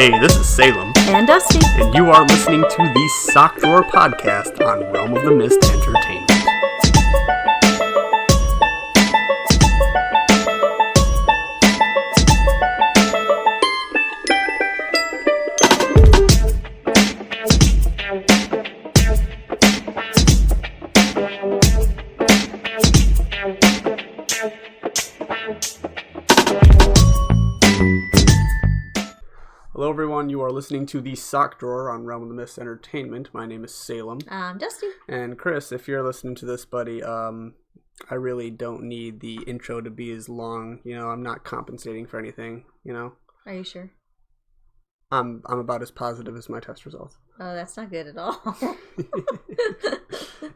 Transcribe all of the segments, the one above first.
Hey, this is Salem. And Dusty. And you are listening to the Sock Drawer Podcast on Realm of the Mist Entertainment. Hello everyone, you are listening to the Sock Drawer on Realm of the Mist Entertainment. My name is Salem. I'm Dusty. And Chris, if you're listening to this, buddy, I really don't need the intro to be as long. You know, I'm not compensating for anything, you know? Are you sure? I'm about as positive as my test results. Oh, that's not good at all.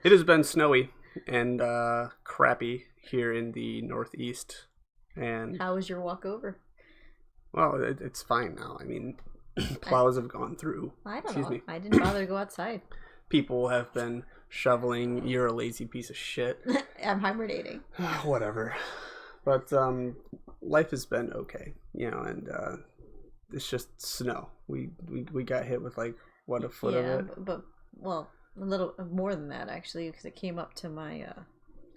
It has been snowy and crappy here in the Northeast. And how was your walk over? well, it's fine now. I mean, plows have gone through. I don't know. I didn't bother to go outside. People have been shoveling. You're a lazy piece of shit. I'm hibernating. Whatever. But life has been okay, you know, and it's just snow. We got hit with like what, a foot of it? but well, a little more than that actually, because it came up to my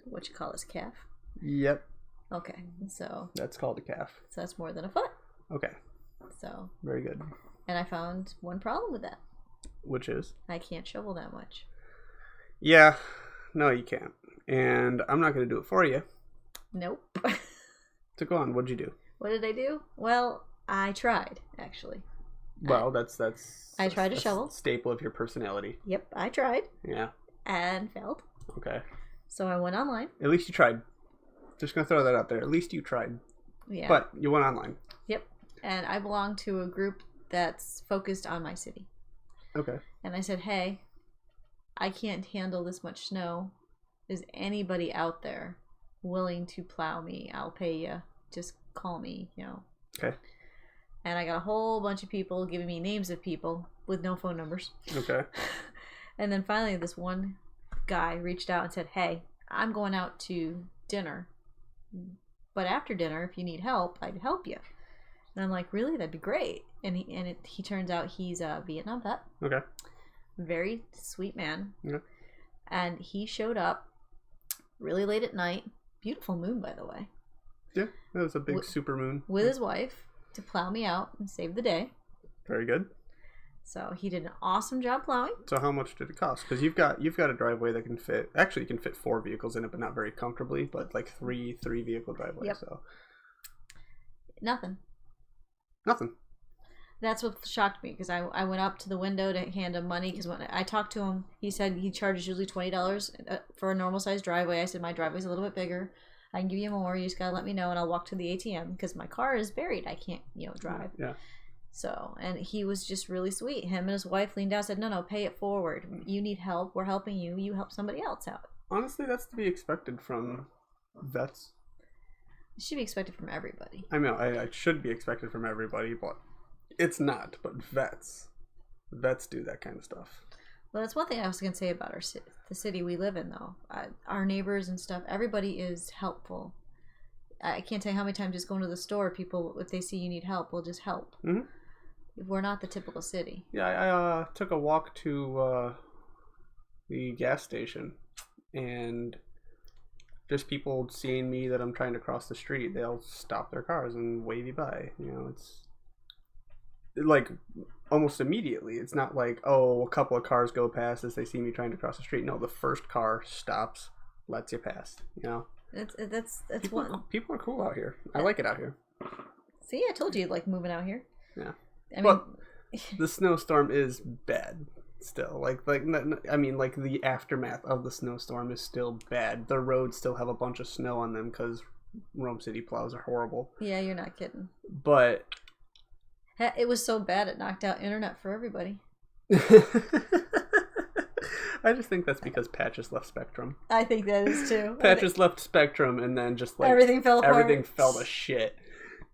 what you call this, calf. Yep. Okay, so that's called a calf. So that's more than a foot. Okay. So very good. And I found one problem with that. Which is? I can't shovel that much. Yeah. No, you can't. And I'm not going to do it for you. Nope. So go on. What'd you do? What did I do? Well, I tried, actually. Well, that's I tried to shovel. Staple of your personality. Yep, I tried. Yeah. And failed. Okay. So I went online. At least you tried. Just going to throw that out there. At least you tried. Yeah. But you went online. Yep. And I belong to a group that's focused on my city. Okay. And I said, hey, I can't handle this much snow. Is anybody out there willing to plow me? I'll pay you. Just call me, you know. Okay. And I got a whole bunch of people giving me names of people with no phone numbers. Okay. And then finally this one guy reached out and said, hey, I'm going out to dinner. But after dinner, if you need help, I'd help you. And I'm like, really? That'd be great. And he turns out he's a Vietnam vet. Okay. Very sweet man. Yeah. And he showed up really late at night. Beautiful moon, by the way. Yeah, it was a big super moon. With his wife to plow me out and save the day. Very good. So he did an awesome job plowing. So how much did it cost? Because you've got a driveway that can fit. Actually, you can fit 4 vehicles in it, but not very comfortably. But like three vehicle driveway. Yep. So nothing. That's what shocked me, because I went up to the window to hand him money, because when I talked to him, he said he charges usually $20 for a normal sized driveway. I said my driveway's a little bit bigger. I can give you more. You just gotta let me know, and I'll walk to the ATM because my car is buried. I can't, drive. Yeah. So, and he was just really sweet. Him and his wife leaned out and said, no, pay it forward. You need help. We're helping you. You help somebody else out. Honestly, that's to be expected from vets. It should be expected from everybody. I mean, it should be expected from everybody, but it's not. But vets do that kind of stuff. Well, that's one thing I was going to say about the city we live in, though. Our neighbors and stuff, everybody is helpful. I can't tell you how many times just going to the store, people, if they see you need help, will just help. Mm-hmm. We're not the typical city. Yeah, I took a walk to the gas station, and just people seeing me that I'm trying to cross the street, they'll stop their cars and wave you by. It's like almost immediately. It's not like, oh, a couple of cars go past as they see me trying to cross the street. No, the first car stops, lets you pass. That's people are cool out here. I like it out here. See, I told you you'd like moving out here. Yeah. I mean, the snowstorm is bad still. I mean, the aftermath of the snowstorm is still bad. The roads still have a bunch of snow on them because Rome City plows are horrible. Yeah, you're not kidding. But it was so bad it knocked out internet for everybody. I just think that's because Patches left Spectrum. I think that is too. Patches left Spectrum, and then just everything fell apart. Everything fell to shit.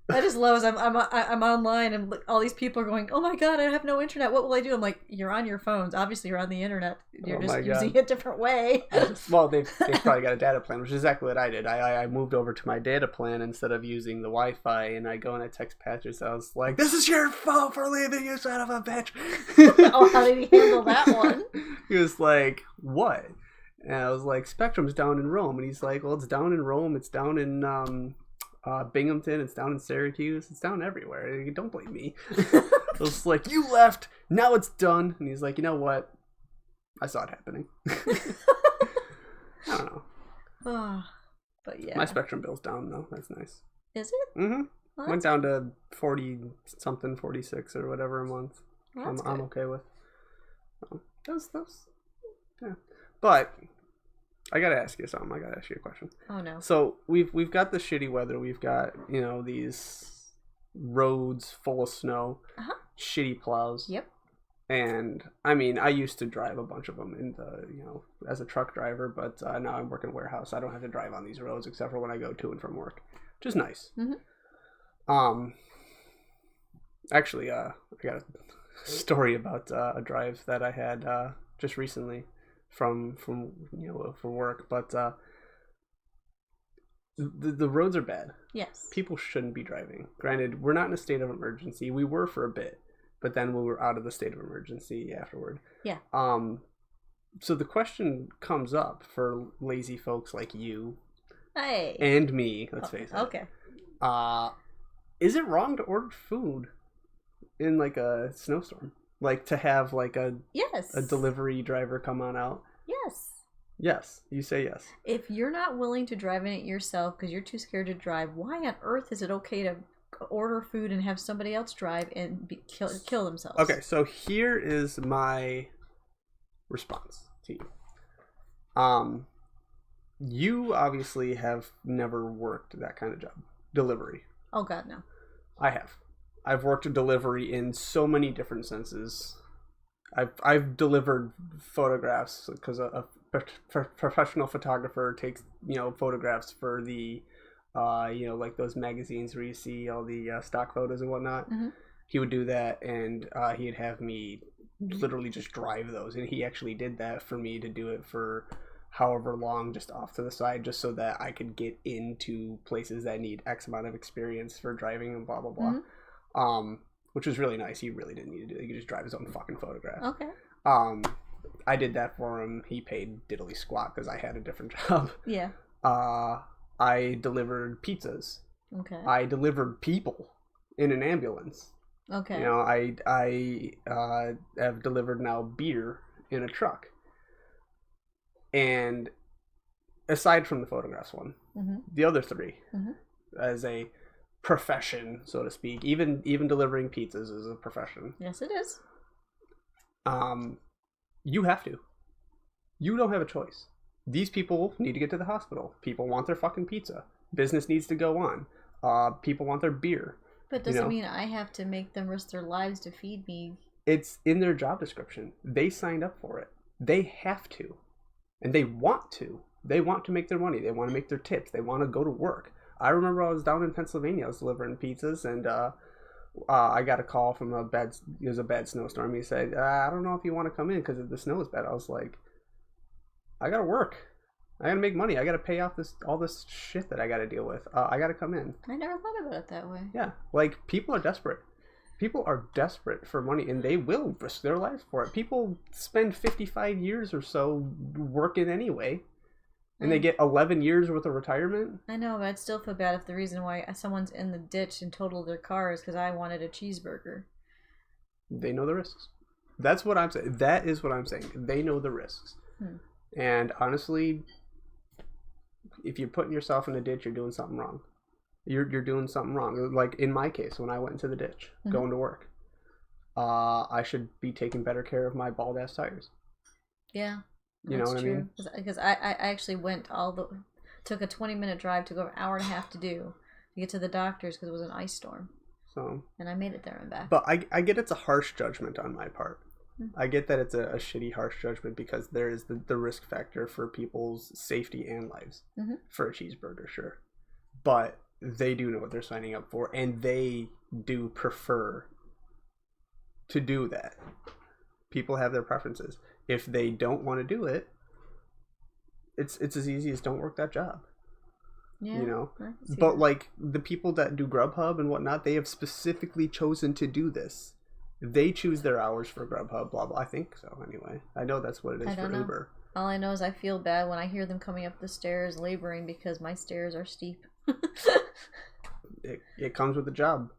I just love it. I'm online and all these people are going, oh my god, I have no internet. What will I do? I'm like, you're on your phones. Obviously, you're on the internet. You're just using it a different way. Well, they've probably got a data plan, which is exactly what I did. I moved over to my data plan instead of using the Wi-Fi, and I go and I text Patrick. I was like, "This is your fault for leaving, you son of a bitch." Oh, how did he handle that one? He was like, "What?" And I was like, "Spectrum's down in Rome," and he's like, "Well, it's down in Rome. It's down in Binghamton, it's down in Syracuse, it's down everywhere. Don't blame me." I was like, "You left, now it's done." And he's like, "You know what? I saw it happening." I don't know. But yeah. My Spectrum bill's down though. That's nice. Is it? Mm-hmm. Well, went down to 40 something, 46 or whatever a month. Well, I'm okay with. So, that's yeah. But I gotta ask you something. I gotta ask you a question. Oh no. So we've got the shitty weather. We've got, you know, these roads full of snow, shitty plows. Yep. And I mean, I used to drive a bunch of them in the, you know, as a truck driver, but now I'm working warehouse. I don't have to drive on these roads except for when I go to and from work, which is nice. Mm-hmm. Actually, I got a story about a drive that I had just recently from you know, for work, but the roads are bad. Yes. People shouldn't be driving. Granted, we're not in a state of emergency. We were for a bit, but then we were out of the state of emergency afterward. Yeah. So the question comes up for lazy folks like you, hey, and me. Let's face it. Okay. Is it wrong to order food in like a snowstorm? Like to have like a delivery driver come on out? Yes. Yes, you say yes. If you're not willing to drive in it yourself because you're too scared to drive, why on earth is it okay to order food and have somebody else drive and kill themselves? Okay, so here is my response to you. You obviously have never worked that kind of job, delivery. Oh God, no. I have. I've worked delivery in so many different senses. I've delivered photographs because a professional photographer takes, you know, photographs for the you know, like those magazines where you see all the stock photos and whatnot. Mm-hmm. He would do that, and he'd have me literally just drive those, and he actually did that for me to do it for however long, just off to the side, just so that I could get into places that need X amount of experience for driving and blah blah blah. Mm-hmm. Which was really nice. He really didn't need to do it. He could just drive his own fucking photographs. Okay. I did that for him. He paid diddly squat because I had a different job. Yeah. I delivered pizzas. Okay. I delivered people in an ambulance. Okay. You know, I have delivered now beer in a truck. And aside from the photographs one, mm-hmm. the other three, mm-hmm. as a profession, so to speak, even delivering pizzas is a profession. Yes, it is. You have to. You don't have a choice. These people need to get to the hospital. People want their fucking pizza. Business needs to go on. People want their beer. But doesn't mean I have to make them risk their lives to feed me. It's in their job description. They signed up for it. They have to. And they want to. They want to make their money. They want to make their tips. They want to go to work. I remember I was down in Pennsylvania. I was delivering pizzas, and I got a call from it was a bad snowstorm. He said, I don't know if you want to come in because the snow is bad. I was like, I got to work. I got to make money. I got to pay off all this shit that I got to deal with. I got to come in. I never thought about it that way. Yeah. Like, people are desperate. People are desperate for money, and they will risk their lives for it. People spend 55 years or so working anyway. And they get 11 years worth of retirement? I know, but I'd still feel bad if the reason why someone's in the ditch and totaled their car is because I wanted a cheeseburger. They know the risks. That's what I'm saying. That is what I'm saying. They know the risks. And honestly, if you're putting yourself in a ditch, you're doing something wrong. You're doing something wrong. Like in my case, when I went into the ditch, going to work, I should be taking better care of my bald ass tires. Yeah. You know what I mean? Because I actually took a 20-minute drive to go an hour and a half to get to the doctor's because it was an ice storm. So. And I made it there and back. But I get it's a harsh judgment on my part. I get that it's a shitty, harsh judgment because there is the risk factor for people's safety and lives for a cheeseburger, sure. But they do know what they're signing up for, and they do prefer to do that. People have their preferences. If they don't want to do it, it's as easy as don't work that job. Yeah, you know? But that. Like the people that do Grubhub and whatnot, they have specifically chosen to do this. They choose their hours for Grubhub, blah blah. I think so anyway. I know that's what it is for Uber. All I know is I feel bad when I hear them coming up the stairs laboring because my stairs are steep. It comes with the job.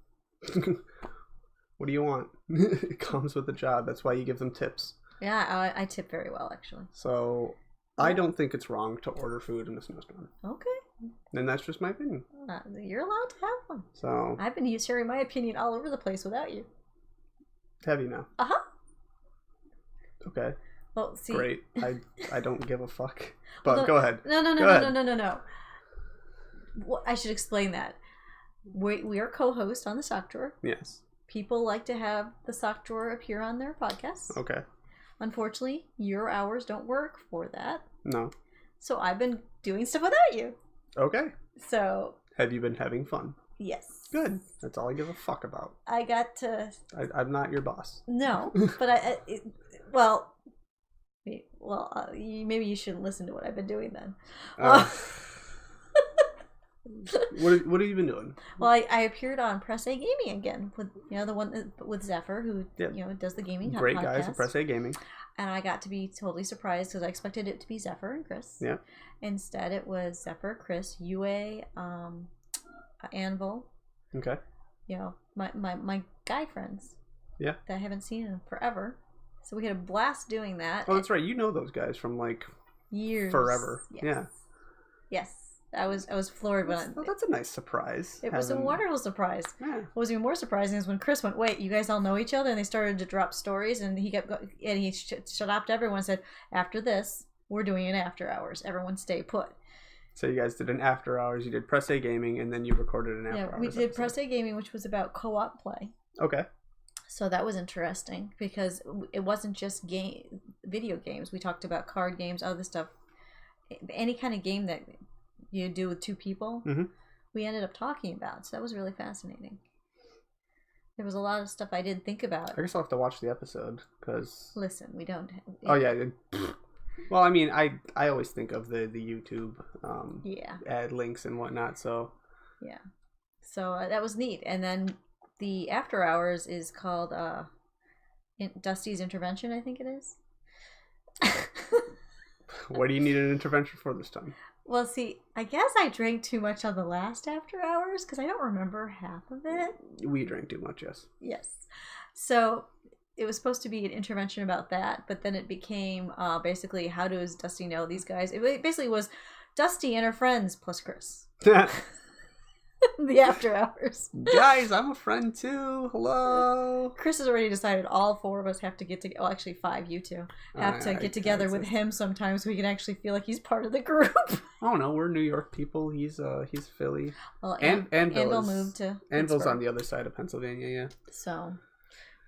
What do you want? It comes with the job. That's why you give them tips. Yeah, I tip very well, actually. So I don't think it's wrong to order food in a snowstorm. Okay. And that's just my opinion. You're allowed to have one. So I've been sharing my opinion all over the place without you. Have you now? Uh-huh. Okay. Well, see. Great. I don't give a fuck. But go ahead. No. Well, I should explain that. We are co-hosts on the sock drawer. Yes. People like to have the sock drawer appear on their podcasts. Okay. Unfortunately, your hours don't work for that. No. So I've been doing stuff without you. Okay. So. Have you been having fun? Yes. Good. That's all I give a fuck about. I got to. I'm not your boss. No, but maybe you shouldn't listen to what I've been doing then. What have you been doing? Well, I appeared on Press A Gaming again with the one with Zephyr who does the gaming great podcast. Guys at Press A Gaming. And I got to be totally surprised because I expected it to be Zephyr and Chris. Yeah. Instead, it was Zephyr, Chris, UA, Anvil. Okay. My guy friends. Yeah. That I haven't seen in forever. So we had a blast doing that. Oh, that's right. You know those guys from like years. Forever. Yes. Yeah. Yes. I was floored when that's a nice surprise. It was a wonderful surprise. Yeah. What was even more surprising is when Chris went, "Wait, you guys all know each other?" And they started to drop stories, and he kept and he stopped everyone and said, "After this, we're doing an after hours. Everyone stay put." So you guys did an after hours. You did Press A Gaming, and then you recorded an after hours. Yeah, we did Press A Gaming, which was about co-op play. Okay. So that was interesting because it wasn't just video games. We talked about card games, other stuff, any kind of game that you do with two people. Mm-hmm. We ended up talking about. So that was really fascinating. There was a lot of stuff I didn't think about. I guess I'll have to watch the episode because. Listen, we don't. Oh yeah. Well, I mean, I always think of the YouTube ad links and whatnot. So. Yeah. So that was neat, and then the after hours is called Dusty's Intervention, I think it is. What do you need an intervention for this time? Well, see, I guess I drank too much on the last after hours because I don't remember half of it. We drank too much, yes. Yes. So it was supposed to be an intervention about that, but then it became basically how does Dusty know these guys? It basically was Dusty and her friends plus Chris. The after hours. Guys, I'm a friend too. Hello. Chris has already decided all four of us have to get together. Well, actually, five, you two, have to get together with him sometimes so we can actually feel like he's part of the group. Oh no, we're New York people. He's Philly. Well, Anvil moved to Anvil's Pittsburgh. on the other side of Pennsylvania, yeah. So,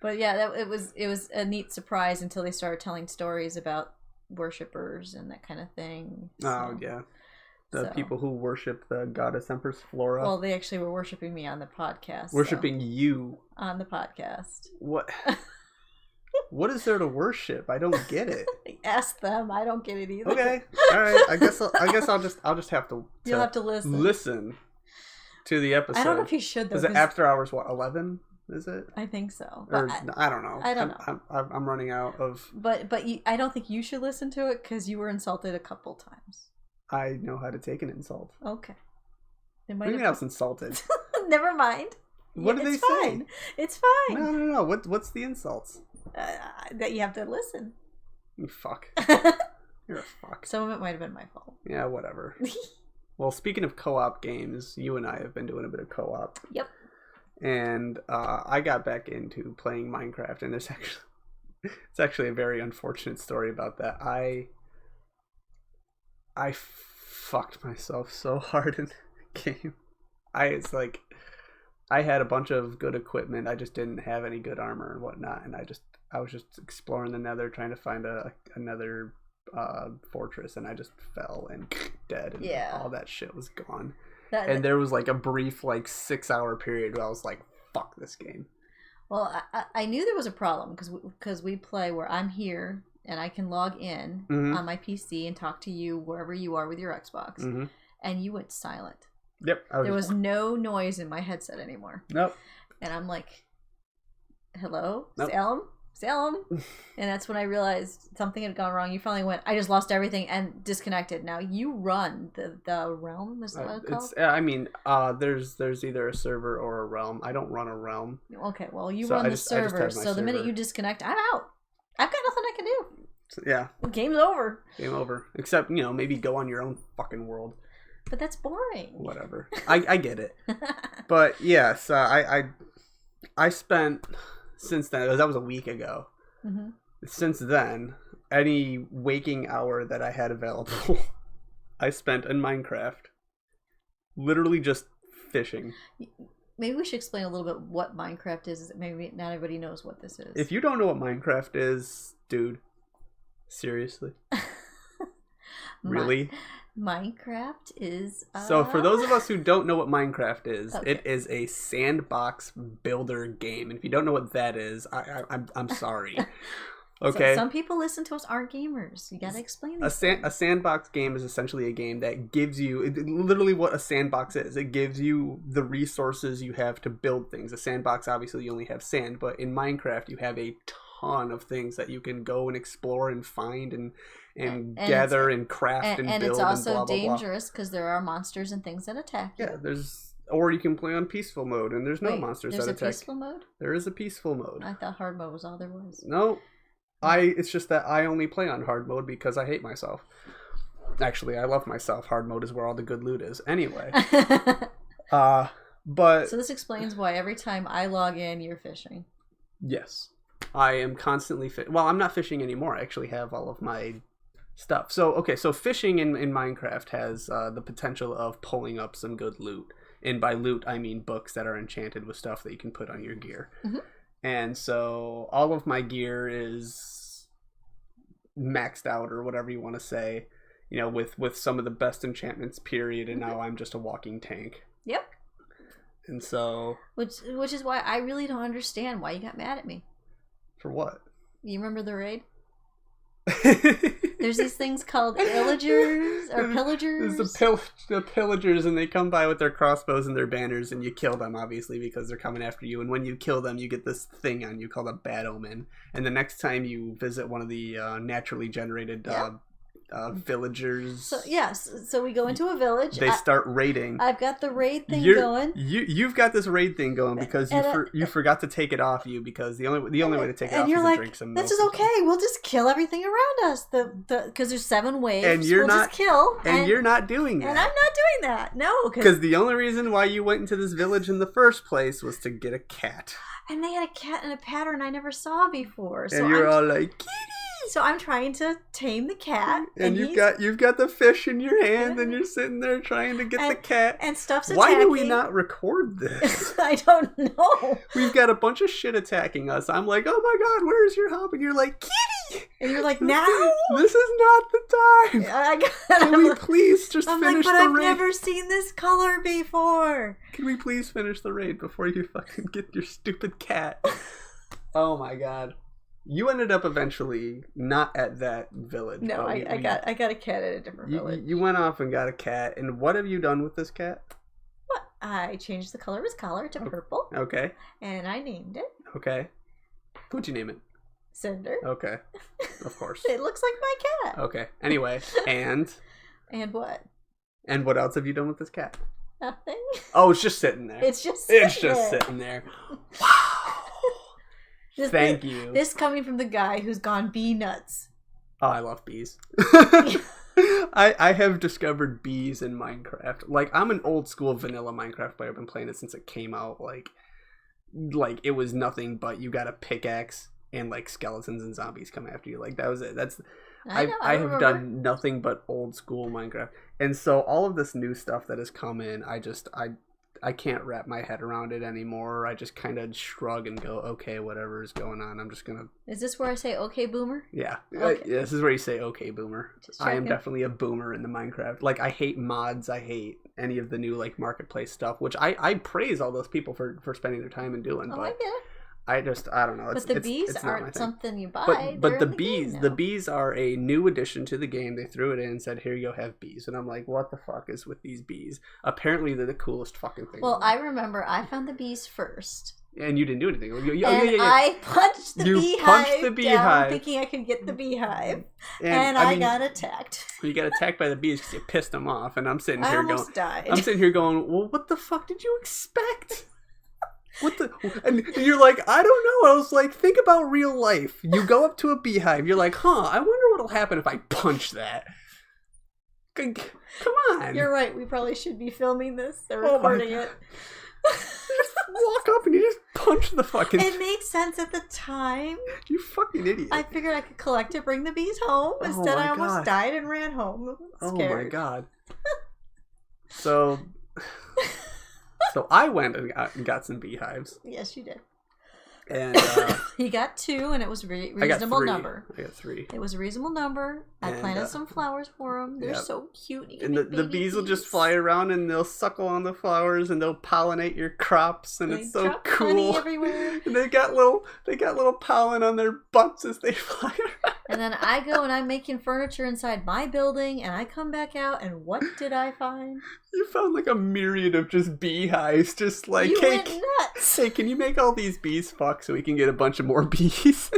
but yeah, it was a neat surprise until they started telling stories about worshippers and that kind of thing. So. Oh yeah. The people who worship the goddess Empress Flora. Well, they actually were worshiping me on the podcast. Worshiping you. On the podcast. What? What is there to worship? I don't get it. Ask them. I don't get it either. Okay. All right. I guess I'll just have to. You'll have to listen. Listen to the episode. I don't know if you should though. Is it after hours? What 11? Is it? I think so. Or I don't know. I don't know. I'm running out of. But I don't think you should listen to it because you were insulted a couple times. I know how to take an insult. Okay. What do you mean I was insulted? Never mind. What did they say? It's fine. No. What's the insults? That you have to listen. You fuck. You're a fuck. Some of it might have been my fault. Yeah, whatever. Well, speaking of co-op games, you and I have been doing a bit of co-op. Yep. And I got back into playing Minecraft, and it's actually a very unfortunate story about that. I fucked myself so hard in the game. I had a bunch of good equipment. I just didn't have any good armor and whatnot, and I was just exploring the Nether, trying to find another fortress, and I just fell and dead, and all that shit was gone. And there was like a brief like 6-hour period where I was like, fuck this game. Well, I knew there was a problem because we play where I'm here and I can log in on my PC and talk to you wherever you are with your Xbox. And you went silent. Yep. There was no noise in my headset anymore. Nope. And I'm like, hello? Nope. Salem? And that's when I realized something had gone wrong. You finally went, I just lost everything and disconnected. Now you run the realm, is that what it's called? I mean, there's either a server or a realm. I don't run a realm. Okay, well, you run the server, so the minute you disconnect, I'm out. I've got nothing I can do. So, yeah. Game's over. Game over. Except, maybe go on your own fucking world. But that's boring. Whatever. I get it. But, yes, I spent... Since then, that was a week ago. Since then, any waking hour that I had available, I spent in Minecraft. Literally just fishing. Maybe we should explain a little bit what Minecraft is. Maybe not everybody knows what this is. If you don't know what Minecraft is, dude, seriously? Really? Minecraft is... So for those of us who don't know what Minecraft is, It is a sandbox builder game. And if you don't know what that is, I'm sorry. Okay. So some people listen to us aren't gamers. You gotta explain this. A sandbox game is essentially a game that gives you literally what a sandbox is. It gives you the resources you have to build things. A sandbox, obviously, you only have sand, but in Minecraft, you have a ton of things that you can go and explore and find and gather and craft and build. And it's also blah, blah, dangerous because there are monsters and things that attack you. Yeah, or you can play on peaceful mode and there's no monsters that attack. There's a peaceful mode? There is a peaceful mode. I thought hard mode was all there was. No, it's just that I only play on hard mode because I hate myself. Actually, I love myself. Hard mode is where all the good loot is. Anyway. But so this explains why every time I log in, you're fishing. Yes. I am constantly well, I'm not fishing anymore. I actually have all of my stuff. So fishing in Minecraft has the potential of pulling up some good loot. And by loot, I mean books that are enchanted with stuff that you can put on your gear. And so all of my gear is maxed out, or whatever you want to say, with some of the best enchantments, period. And now I'm just a walking tank. Yep. And so... Which is why I really don't understand why you got mad at me. For what? You remember the raid? There's these things called villagers or pillagers. There's the pillagers, and they come by with their crossbows and their banners, and you kill them, obviously, because they're coming after you. And when you kill them, you get this thing on you called a bad omen. And the next time you visit one of the naturally generated villagers. So we go into a village. They start raiding. I've got the raid thing going. You've got this raid thing going because you forgot to take it off you, because the only way to take it off is to drink some milk. This is okay. We'll just kill everything around us. Because there's 7 waves. And you're just kill. And you're not doing that. And I'm not doing that. No. Because the only reason why you went into this village in the first place was to get a cat. And they had a cat in a pattern I never saw before. So and you're all like, kitty. So I'm trying to tame the cat, and you've got the fish in your hand, and you're sitting there trying to get the cat. And stuff's attacking. Why do we not record this? I don't know. We've got a bunch of shit attacking us. I'm like, oh my god, where's your hub? And you're like, kitty. And you're like, now? This is not the time. Can we please finish the raid? I've never seen this color before. Can we please finish the raid before you fucking get your stupid cat? Oh my god. You ended up eventually not at that village. No, I got a cat at a different village. You went off and got a cat, and what have you done with this cat? What? I changed the color of his collar to purple. Okay. And I named it. Okay. Who'd you name it? Cinder. Okay. Of course. It looks like my cat. Okay. Anyway, and? And what? And what else have you done with this cat? Nothing. Oh, it's just sitting there. It's just sitting there. Wow. Thank you. This coming from the guy who's gone bee nuts. Oh, I love bees. I have discovered bees in Minecraft. Like, I'm an old school vanilla Minecraft player. I've been playing it since it came out. Like it was nothing but you got a pickaxe and like skeletons and zombies come after you. Like, that was it. I have done nothing but old school Minecraft. And so all of this new stuff that has come in, I can't wrap my head around it anymore. I just kind of shrug and go, okay, whatever is going on. I'm just going to... Is this where I say, okay, boomer? Yeah. Okay. This is where you say, okay, boomer. I am definitely a boomer in the Minecraft. Like, I hate mods. I hate any of the new like marketplace stuff, which I praise all those people for spending their time and doing. I get it. I don't know. But the bees aren't something you buy. But the bees are a new addition to the game. They threw it in and said, "Here you go, have bees." And I'm like, what the fuck is with these bees? Apparently, they're the coolest fucking thing. Well, I remember I found the bees first. And you didn't do anything. I punched the beehive down, thinking I could get the beehive, and I got attacked. You got attacked by the bees because you pissed them off, and I'm sitting here died. I'm sitting here going, well, what the fuck did you expect? And you're like, I don't know. I was like, think about real life. You go up to a beehive. You're like, I wonder what'll happen if I punch that. Come on. You're right. We probably should be filming this. They're recording it. You just walk up and you just punch the fucking... It made sense at the time. You fucking idiot. I figured I could collect it, bring the bees home. Instead, I almost died and ran home. Oh my god. So I went and got some beehives. Yes, you did. And he got 2, and it was a reasonable number. I got 3. It was a reasonable number. I planted some flowers for them. They're so cute. And the bees will just fly around and they'll suckle on the flowers and they'll pollinate your crops, and it's so cool. Honey everywhere. And they got little pollen on their butts as they fly around. And then I go and I'm making furniture inside my building, and I come back out, and what did I find? You found like a myriad of just beehives, just like, you went nuts. Hey, can you make all these bees fuck so we can get a bunch of more bees?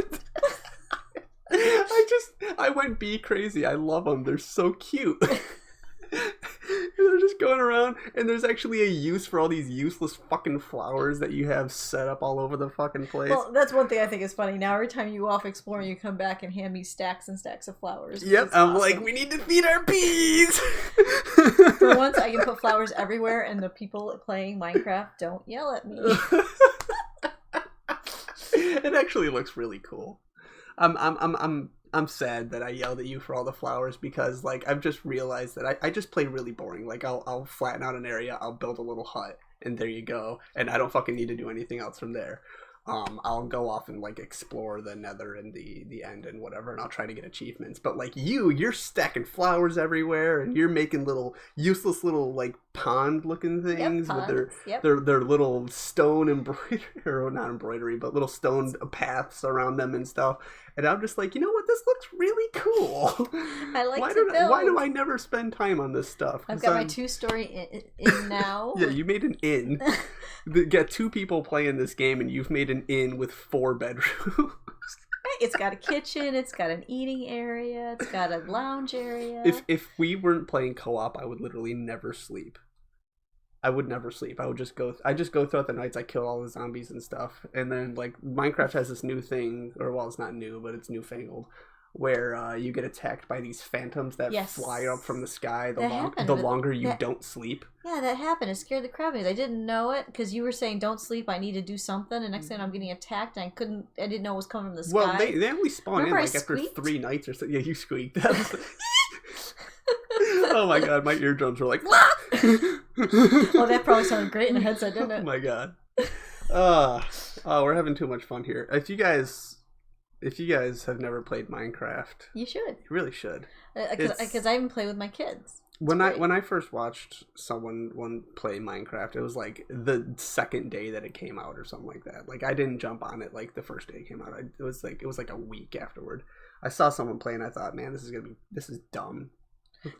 I went bee crazy. I love them. They're so cute. They're just going around, and there's actually a use for all these useless fucking flowers that you have set up all over the fucking place. Well, that's one thing I think is funny. Now every time you go off exploring, you come back and hand me stacks and stacks of flowers. Yep, I'm like, we need to feed our bees! For once, I can put flowers everywhere, and the people playing Minecraft don't yell at me. It actually looks really cool. I'm sad that I yelled at you for all the flowers, because like I've just realized that I just play really boring. Like I'll flatten out an area, I'll build a little hut, and there you go. And I don't fucking need to do anything else from there. I'll go off and like explore the nether and the end and whatever, and I'll try to get achievements. But like you're stacking flowers everywhere, and you're making little useless little like pond looking things with their little stone embroidery, or not embroidery, but little stone paths around them and stuff. And I'm just like, you know what? This looks really cool. I like to build. Why do I never spend time on this stuff? I've got my 2-story inn now. Yeah, you made an inn. You got 2 people playing this game, and you've made an inn with 4 bedrooms. It's got a kitchen. It's got an eating area. It's got a lounge area. If we weren't playing co-op, I would literally never sleep. I would never sleep. I just go throughout the nights. I kill all the zombies and stuff. And then like Minecraft has this new thing, or well, it's not new, but it's newfangled, where you get attacked by these phantoms that fly up from the sky the longer you don't sleep. Yeah, that happened. It scared the crap out of me. I didn't know it because you were saying don't sleep. I need to do something. And next thing I'm getting attacked, and I didn't know it was coming from the sky. Well, they only spawn in like after 3 nights or so. Yeah, you squeaked. Oh my god, my eardrums were like. Oh, that probably sounded great in a headset, didn't it? Oh my god. We're having too much fun here. If you guys have never played Minecraft, you should. You really should. Because I even play with my kids. When I first watched someone play Minecraft, it was like the second day that it came out or something like that. Like I didn't jump on it like the first day it came out. It was like a week afterward. I saw someone play and I thought, man, this is dumb.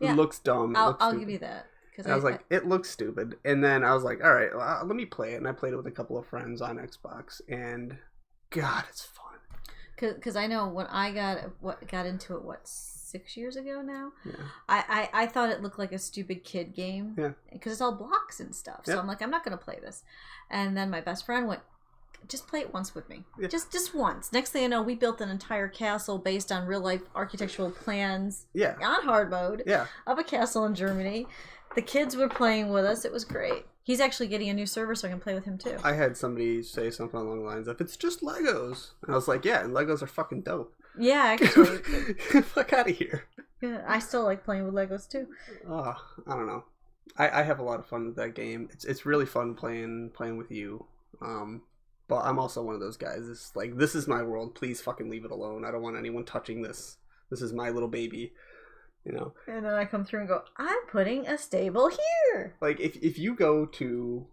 It looks dumb. I'll give you that. I was like, it looks stupid. And then I was like, all right, well, let me play it. And I played it with a couple of friends on Xbox. And God, it's fun. Because I know when I got into it, 6 years ago now? Yeah. I thought it looked like a stupid kid game. Yeah. Because it's all blocks and stuff. So I'm like, I'm not going to play this. And then my best friend went, just play it once with me. Yeah. Just once. Next thing I know, we built an entire castle based on real life architectural plans. Yeah. On hard mode. Yeah. Of a castle in Germany. The kids were playing with us. It was great. He's actually getting a new server so I can play with him too. I had somebody say something along the lines of, it's just Legos. And I was like, yeah, and Legos are fucking dope. Yeah, actually. Fuck out of here. Yeah, I still like playing with Legos too. Oh, I don't know. I have a lot of fun with that game. It's really fun playing with you. But I'm also one of those guys. It's like, this is my world. Please fucking leave it alone. I don't want anyone touching this. This is my little baby. you know. And then I come through and go, I'm putting a stable here. Like, if you go to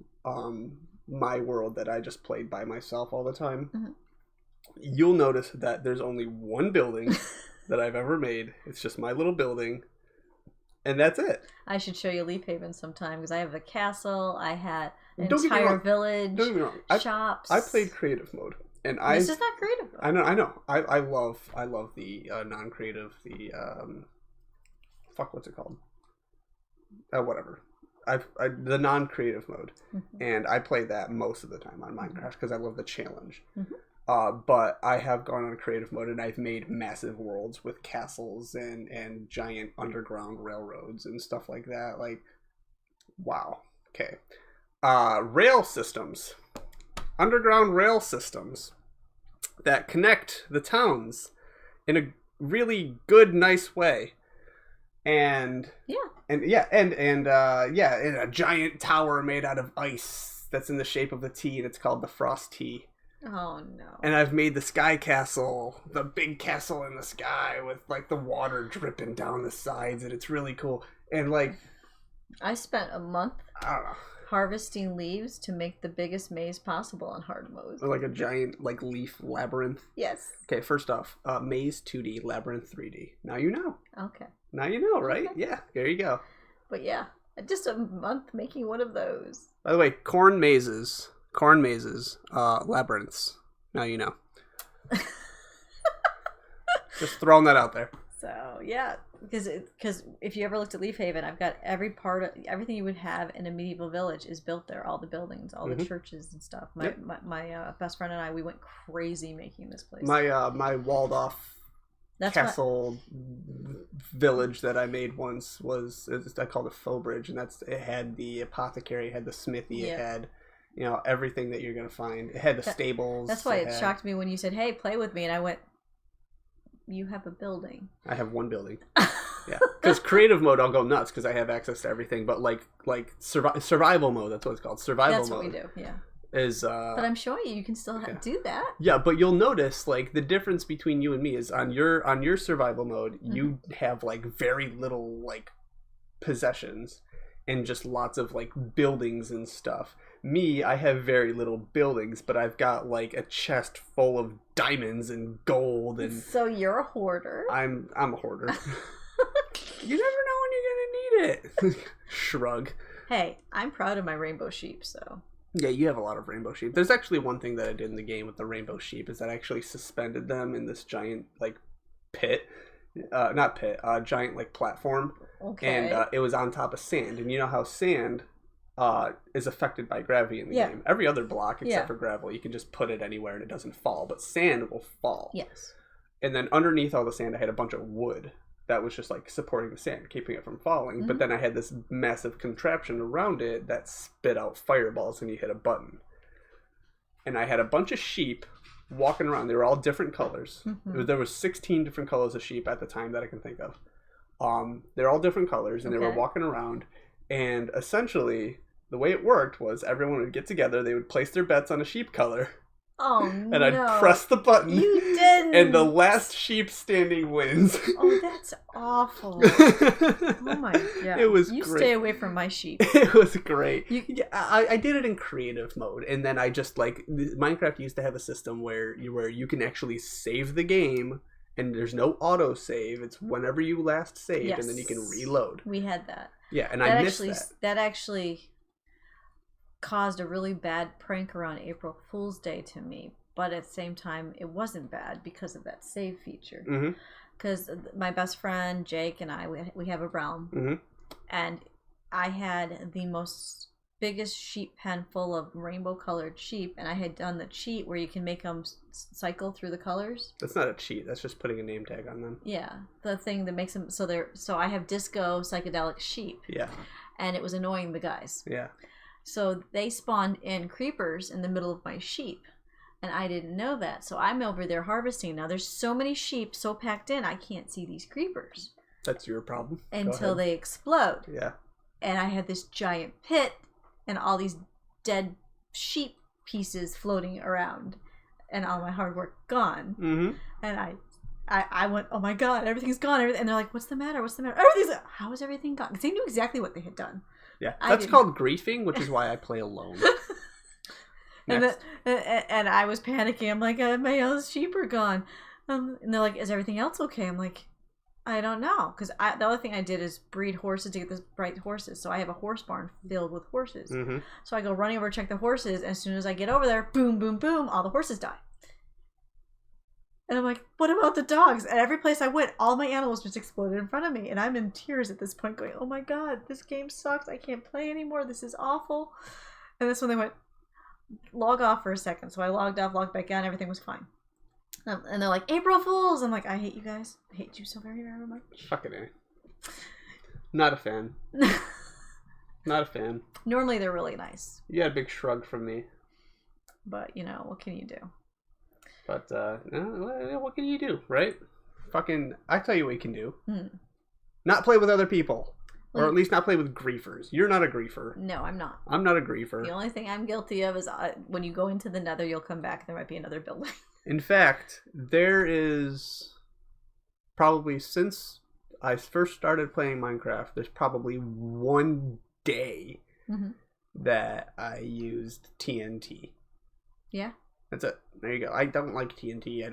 my world that I just played by myself all the time, Mm-hmm. you'll notice that there's only one building that I've ever made. It's just my little building, and that's it. I should show you Leaf Haven sometime, because I have a castle, I had an Don't get me entire wrong. village, Don't get me wrong. shops. I played creative mode, and This is not creative mode. I know. I love the non-creative. The what's it called? Whatever. The non-creative mode, Mm-hmm. and I play that most of the time on Minecraft because I love the challenge. Mm-hmm. But I have gone on creative mode, and I've made massive worlds with castles and giant underground railroads and stuff like that. Like, wow. Okay. Rail systems. Underground rail systems that connect the towns in a really good, nice way. And in a giant tower made out of ice that's in the shape of the T, and it's called the Frost T. Oh no. And I've made the sky castle, the big castle in the sky with like the water dripping down the sides, and it's really cool. And like, I spent a month I don't know, harvesting leaves to make the biggest maze possible on hard mode. like a giant like leaf labyrinth. Yes. Okay, first off, maze 2D, labyrinth 3D. Now you know. Okay. Now you know, right? Okay. Yeah, there you go. But yeah, just a month making one of those. By the way, corn mazes, labyrinths. Now you know. Just throwing that out there. So yeah, because if you ever looked at Leaf Haven, I've got everything you would have in a medieval village is built there. All the buildings, all the churches and stuff. My best friend and I, we went crazy making this place. My walled off castle village that I made once I called it Faux Bridge, and it had the apothecary, it had the smithy, it had everything that you're gonna find. It had the stables. That's why it shocked me when you said, "Hey, play with me," and I went, "You have a building." I have one building. Yeah, because creative mode, I'll go nuts because I have access to everything. But like survival mode, that's what it's called. Survival mode. That's what we do. Yeah. Is but I'm showing you can still do that. Yeah, but you'll notice like the difference between you and me is on your survival mode, you have like very little like possessions and just lots of like buildings and stuff. Me, I have very little buildings, but I've got like a chest full of diamonds and gold, and so you're a hoarder. I'm a hoarder. You never know when you're gonna need it. Shrug. Hey, I'm proud of my rainbow sheep, so. Yeah, you have a lot of rainbow sheep. There's actually one thing that I did in the game with the rainbow sheep is that I actually suspended them in this giant like pit. Giant like platform. Okay. And it was on top of sand. And you know how sand is affected by gravity in the game. Every other block except for gravel, you can just put it anywhere and it doesn't fall. But sand will fall. Yes. And then underneath all the sand, I had a bunch of wood that was just like supporting the sand, keeping it from falling. But then I had this massive contraption around it that spit out fireballs when you hit a button. And I had a bunch of sheep walking around. They were all different colors. There was 16 different colors of sheep at the time that I can think of. They're all different colors, and they were walking around. And essentially, the way it worked was everyone would get together. They would place their bets on a sheep color. Oh, and I'd press the button. You didn't. And the last sheep standing wins. Oh, that's awful. Oh my god. It was You great. Stay away from my sheep. It was great. I did it in creative mode, and then I just like Minecraft used to have a system where you can actually save the game, and there's no auto save. It's whenever you last saved, and then you can reload. We had that. Yeah, and I missed that. That actually caused a really bad prank around April Fool's Day to me, but at the same time it wasn't bad because of that save feature. Because my best friend Jake and I, we have a realm, and I had the biggest sheep pen full of rainbow colored sheep, and I had done the cheat where you can make them cycle through the colors. That's not a cheat, that's just putting a name tag on them. Yeah, the thing that makes them so I have disco psychedelic sheep. Yeah. And it was annoying the guys. Yeah. So they spawned in creepers in the middle of my sheep. And I didn't know that. So I'm over there harvesting. Now there's so many sheep so packed in, I can't see these creepers. That's your problem. Until they explode. Yeah. And I had this giant pit and all these dead sheep pieces floating around. And all my hard work gone. And I went, oh my god, everything's gone. And they're like, what's the matter? What's the matter? Everything's. How is everything gone? Because they knew exactly what they had done. Yeah, that's called griefing, which is why I play alone. And I was panicking. I'm like, my other sheep are gone. And they're like, is everything else okay? I'm like, I don't know. Because the other thing I did is breed horses to get the right horses. So I have a horse barn filled with horses. Mm-hmm. So I go running over to check the horses. And as soon as I get over there, boom, boom, boom, all the horses die. And I'm like, what about the dogs? And every place I went, all my animals just exploded in front of me. And I'm in tears at this point going, oh my god, this game sucks. I can't play anymore. This is awful. And that's when they went, log off for a second. So I logged off, logged back on, everything was fine. And they're like, April Fools! I'm like, I hate you guys. I hate you so very, very much. Fucking A. Not a fan. Not a fan. Normally they're really nice. You got a big shrug from me. But, what can you do? But, what can you do, right? Fucking, I tell you what you can do. Not play with other people. Or at least not play with griefers. You're not a griefer. No, I'm not. I'm not a griefer. The only thing I'm guilty of is when you go into the nether, you'll come back. There might be another building. In fact, there is probably, since I first started playing Minecraft, there's probably one day that I used TNT. Yeah. That's it. There you go. I don't like TNT. I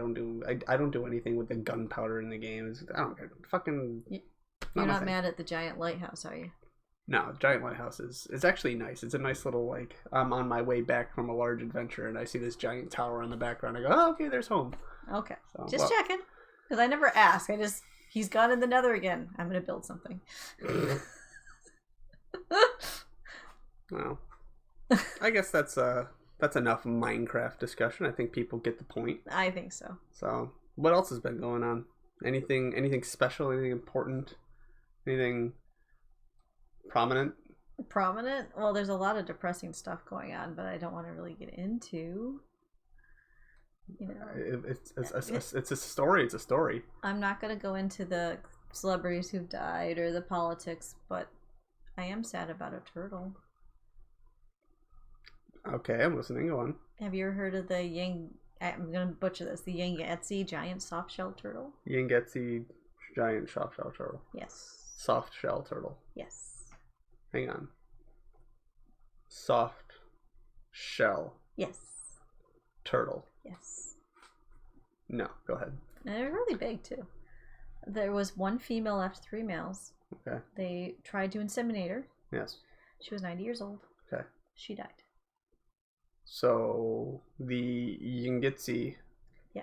don't do anything with the gunpowder in the game. I don't care. Fucking. You're not mad at the giant lighthouse, are you? No, giant lighthouse it's actually nice. It's a nice little, like, I'm on my way back from a large adventure and I see this giant tower in the background. I go, oh, okay, there's home. Okay. So, just checking. Because I never ask. He's gone in the nether again. I'm going to build something. Well, I guess that's enough Minecraft discussion. I think people get the point. I think so. So, what else has been going on? Anything special? Anything important? Anything prominent? Prominent? Well, there's a lot of depressing stuff going on, but I don't want to really get into. It's a story. It's a story. I'm not going to go into the celebrities who've died or the politics, but I am sad about a turtle. Okay, I'm listening. Go on. Have you ever heard of the I'm going to butcher this, the Yangtze giant soft-shell turtle? Yangtze giant soft-shell turtle. Yes. Soft-shell turtle. Yes. Hang on. Soft shell. Yes. Turtle. Yes. No, go ahead. And they're really big, too. There was one female left, 3 males. Okay. They tried to inseminate her. Yes. She was 90 years old. Okay. She died. So, the Yangtze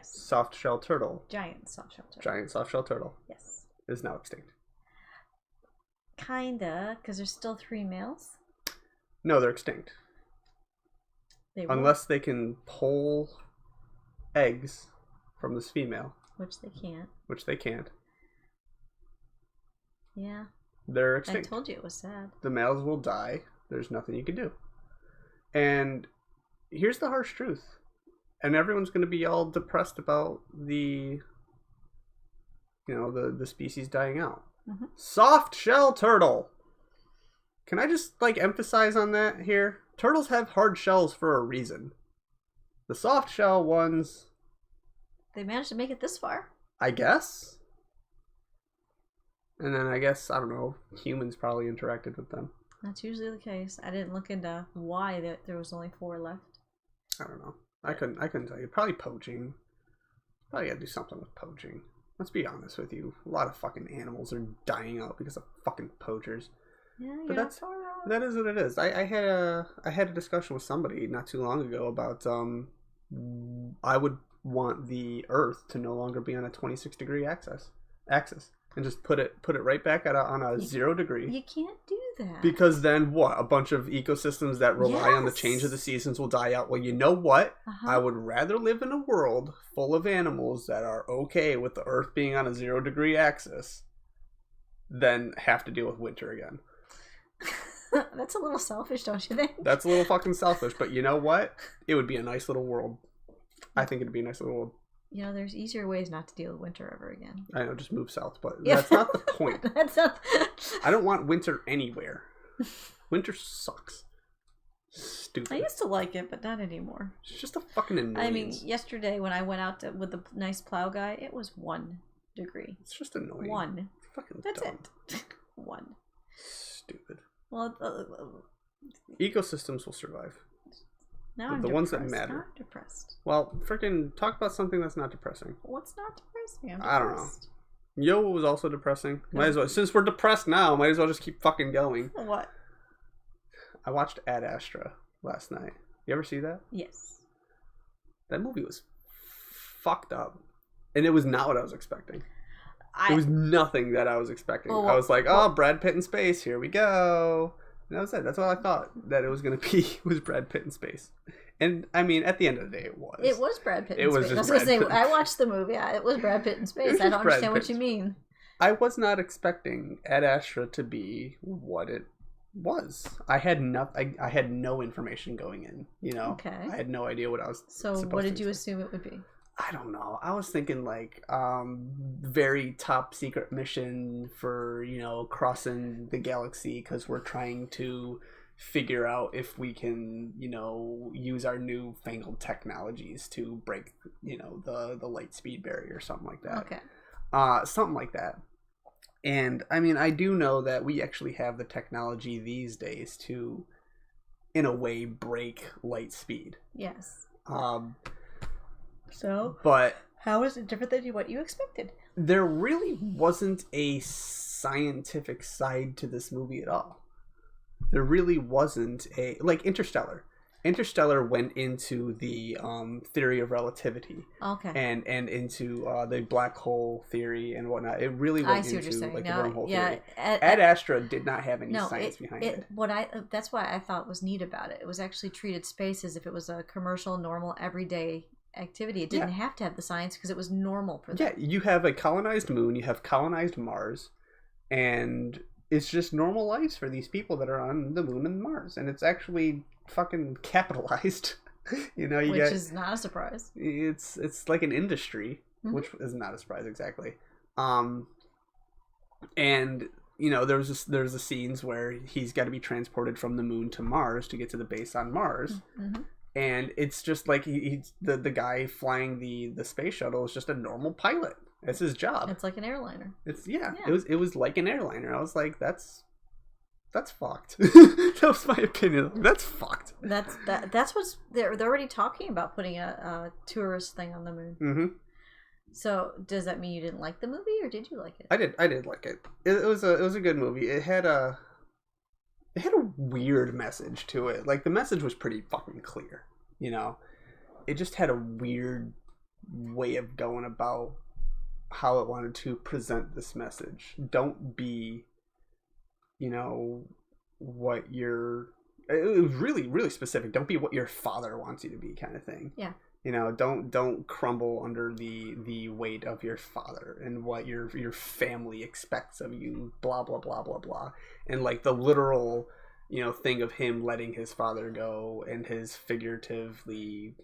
soft shell turtle. Giant soft shell turtle. Giant soft shell turtle. Yes. Is now extinct. Kinda, because there's still 3 males. No, they're extinct. Unless they can pull eggs from this female. Which they can't. Which they can't. Yeah. They're extinct. I told you it was sad. The males will die. There's nothing you can do. And here's the harsh truth. And everyone's going to be all depressed about the species dying out. Mm-hmm. Soft shell turtle. Can I just emphasize on that here? Turtles have hard shells for a reason. The soft shell ones, they managed to make it this far, I guess. And then I guess, I don't know, humans probably interacted with them. That's usually the case. I didn't look into why there was only 4 left. I don't know. I couldn't tell you. Probably poaching. Probably gotta do something with poaching. Let's be honest with you. A lot of fucking animals are dying out because of fucking poachers. Yeah, but that is what it is. I had a discussion with somebody not too long ago about I would want the Earth to no longer be on a 26-degree axis and just put it right back on a 0 degree. You can't do that. Because then what? A bunch of ecosystems that rely on the change of the seasons will die out. Well, you know what? I would rather live in a world full of animals that are okay with the Earth being on a 0 degree axis than have to deal with winter again. That's a little selfish, don't you think? That's a little fucking selfish, but you know what? It would be a nice little world. I think it'd be a nice little world. There's easier ways not to deal with winter ever again. I know, just move south, but that's not the point. That's not. I don't want winter anywhere. Winter sucks. Stupid. I used to like it, but not anymore. It's just a fucking annoyance. I mean, yesterday when I went out with the nice plow guy, it was 1 degree. It's just annoying. One. It's fucking That's dumb. it. One. Stupid. Well, Ecosystems will survive. now The I'm ones that depressed. matter. Now I'm depressed. Well, freaking talk about something that's not depressing. What's not depressing? I'm I don't know. depressed. Yo was also depressing. Might as well, since we're depressed now, might as well just keep fucking going. What? I watched Ad Astra last night. You ever see that? Yes. That movie was fucked up. And it was not what I was expecting. It was nothing that I was expecting. Well, I was like, oh, Brad Pitt in space, here we go. And that was it. That's all I thought that it was going to be, was Brad Pitt in space. And, I mean, at the end of the day, it was. It was Brad Pitt in It was space. just I was Brad going to say, Pitt. I watched the movie. It was Brad Pitt in space. I don't Brad understand what Pitt. you mean. I was not expecting Ad Astra to be what it was. I had no information going in, you know? Okay. I had no idea what I was So supposed what to did you expect. assume it would be? I don't know. I was thinking like very top secret mission for, you know, crossing the galaxy because we're trying to figure out if we can, you know, use our newfangled technologies to break, you know, the light speed barrier or something like that. Okay. Something like that. And I mean, I do know that we actually have the technology these days to, in a way, break light speed. Yes. So, but how is it different than what you expected? there really wasn't a scientific side to this movie at all. There really wasn't a, like Interstellar. Interstellar went into the theory of relativity, Okay. and into the black hole theory and whatnot. It really went into like the wormhole theory. Ad Astra did not have any science behind it. That's why I thought was neat about it. It was actually treated space as if it was a commercial, normal, everyday activity. It didn't have to have the science because it was normal for them. Yeah, you have a colonized moon, you have colonized Mars, and it's just normal lives for these people that are on the moon and Mars, and it's actually fucking capitalized. You know, which is not a surprise. It's like an industry, which is not a surprise exactly. And you know, there's the scenes where he's got to be transported from the moon to Mars to get to the base on Mars. Mm-hmm. And it's just like he's the guy flying the space shuttle is just a normal pilot. It's his job. It's like an airliner. It was like an airliner. I was like, that's fucked. That was my opinion. That's fucked. That's what's they're already talking about putting a tourist thing on the moon. Mm-hmm. So does that mean you didn't like the movie, or did you like it? I did like it. It was a good movie. It had a weird message to it. Like the message was pretty fucking clear, you know. It just had a weird way of going about how it wanted to present this message. Don't be, you know, what you're. It was really, really specific. Don't be what your father wants you to be, kind of thing. Yeah. You know, don't crumble under the weight of your father and what your family expects of you. Blah blah blah blah blah. And like the literal, you know, thing of him letting his father go, and his figuratively